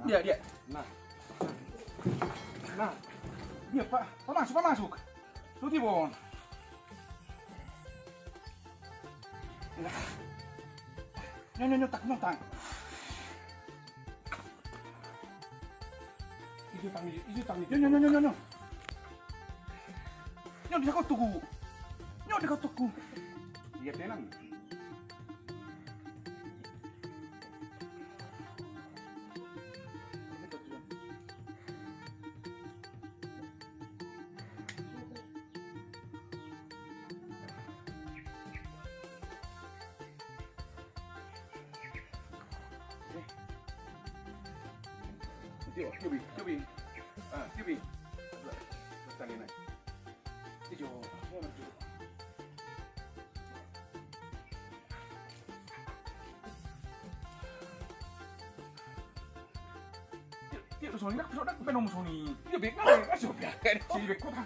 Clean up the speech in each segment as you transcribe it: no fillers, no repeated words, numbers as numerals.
Dia. Nah. Dia Pak masuk. Lu tibon. Nyo tak montang. Ijo tangi. Nyo. Nyo dekat tuku. Dia tenang. Cubi. Tali na. Ijo. Dia soni nak penong soni. Dia bek na kasih bek. Si bek kota.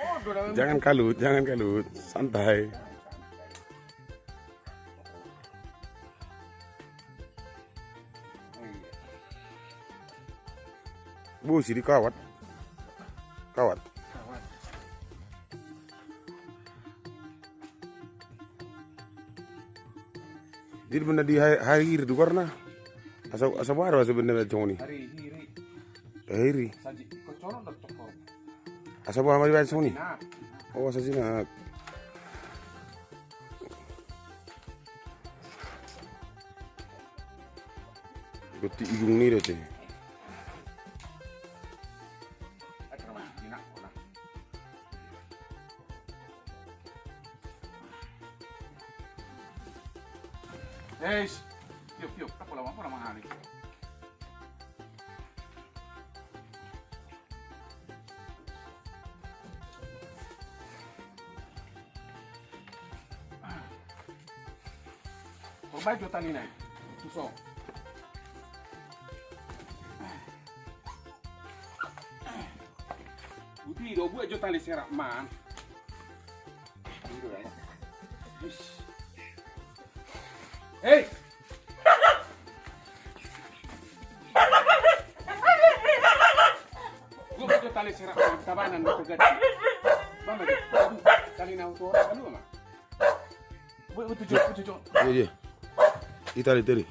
Oh, Jangan kalut, santai. Bu, sini kawat. Jadi benar di hari itu karena asa baru sebenarnya cong ni. Hari. Saji kocoron dak cokor. Asa baru mari cong ni. Nah. Oh, asa sini. Beti igung ni deh. Guys, tiup, apa lama hari. Korban juta ni naik, susah. Budi do buat juta ni serak man. Hey! Gua mau tali serak tabanan itu gadi. Bang, tali na auto ano ma? Butuh. Iya. Itali.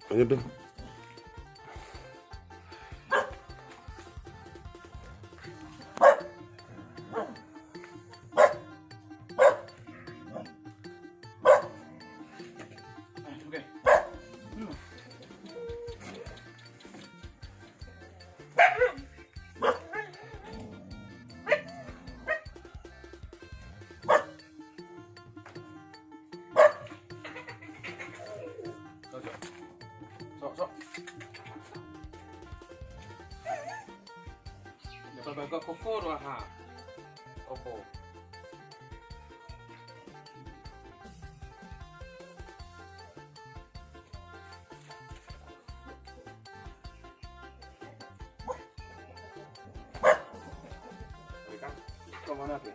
Lanjut dong. Sok. Ya baga kokoro ha. Opo. Berikan. Kemana tuh?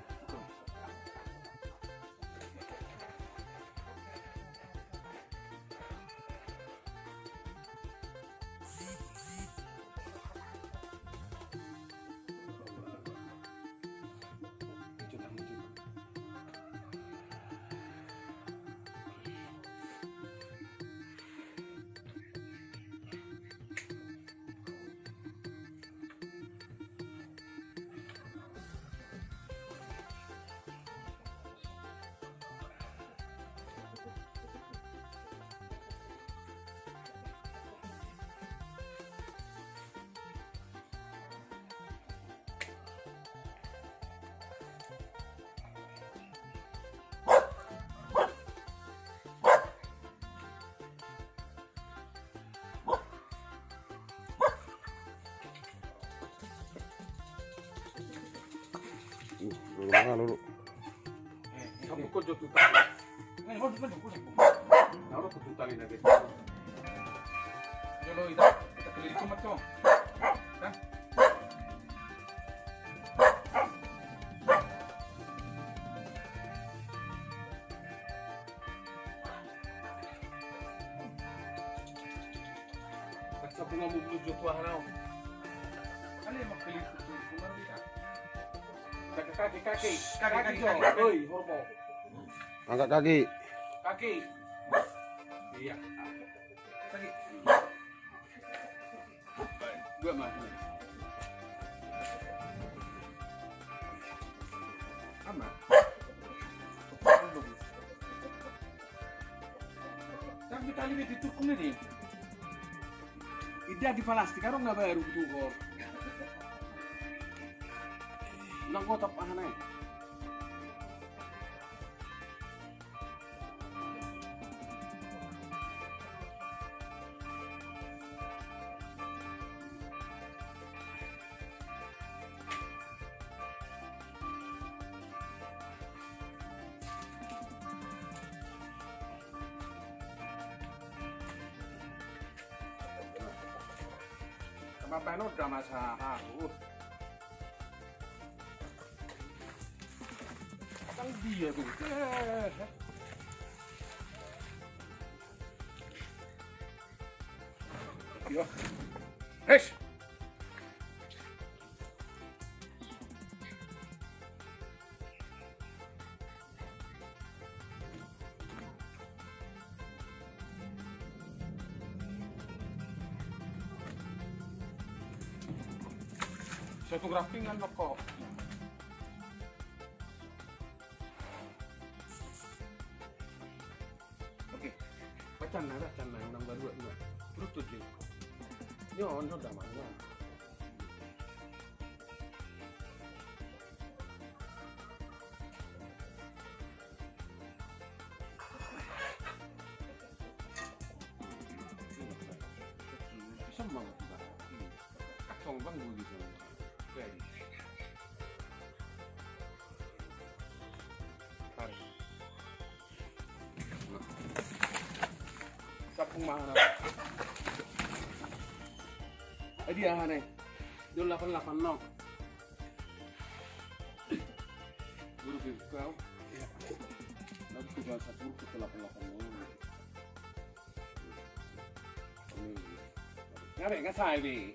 Lulu. Kamu kok jatuh tali? Ini mau naruh ke tali nanti. Jolo itu kita keliling kumat kau. Dah. bunga mo blujo tua hanaw. Ano yung magpilit ko kumaro kita? Kaki. Kaki. Oi, hormo. Angkat kaki. Kaki. Iya. Kaki. Gua mah. Ama. Tapi kali ini ditukung ini. Ida di Palasti karo nggak bayar butuh kor. Nang kota pahanay. Mapano drama sa ako. Ang dia tuh. Yo. Hesh. Satu grafting kan kok. Oke. Bacan na unang baru na. Bruto din. Yo, ano daman na. Bisa banget ba? Kacang bang gitu. Ready. Tarik. Sapung mana? Adi ahane. Dul 88 no. Guru kau. Ya. Lalu tinggal 10 ke 88 no. Ini. Ngabe enggak sai bi.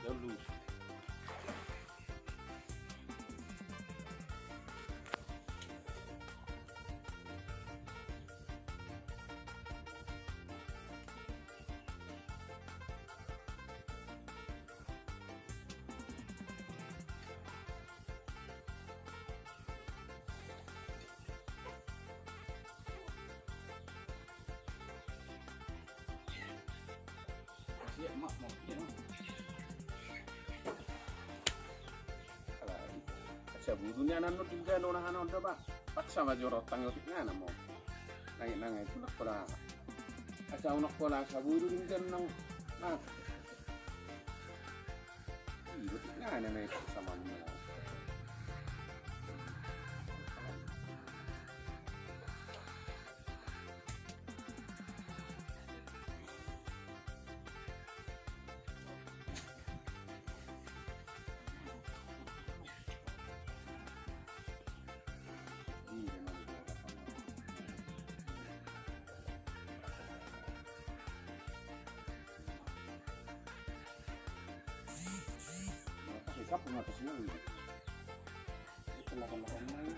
Don't lose. Ya, mak. Ya. Burunya nanu tinggal orang anak udah pak paksa maju rotang yotik ngana mau nangis itu nak pola asal nak pola saburu tinggal nang nah yotik ngana nih sama mau Siapa ngatasnya ini? Itu makan-makan lain.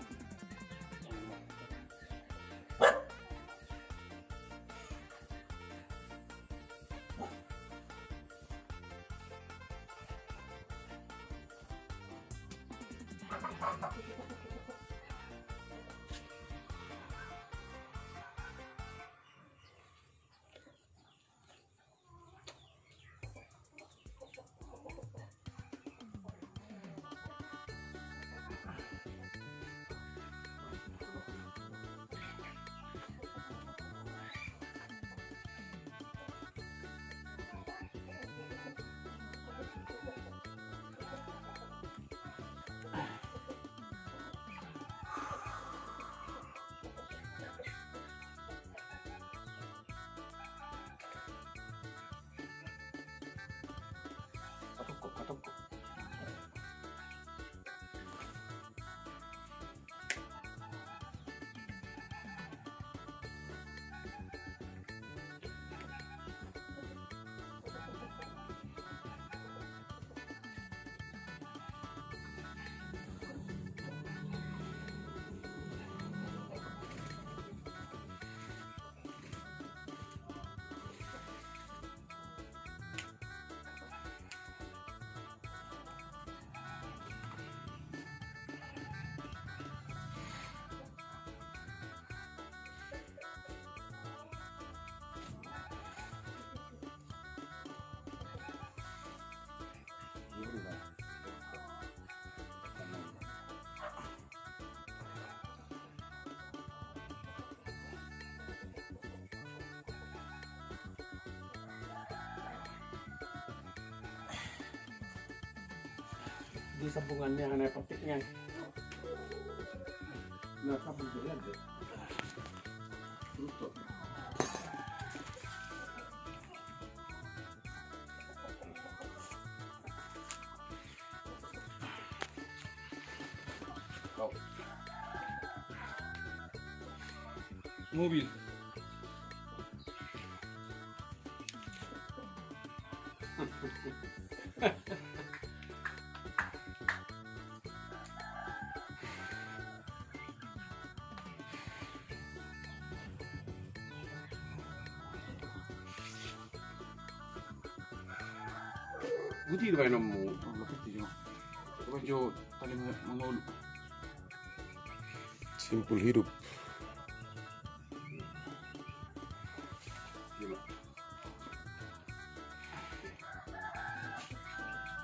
di sambungannya hanya petiknya. Nah, kamu lihat deh. Tutup. Kau. Mobil. Buti ba yun mo? Lapit yun. Coba jo tali mangulu. Simpul hidup.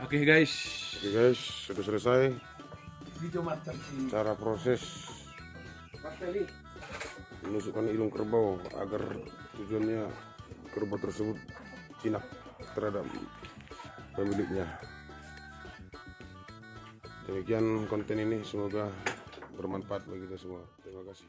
Oke guys. Oke guys, sudah selesai Video master si cara proses Pasteli. menusukkan ilung kerbau agar tujuannya kerbau tersebut jinak terhadap pemiliknya. Demikian konten ini, semoga bermanfaat bagi kita semua. Terima kasih.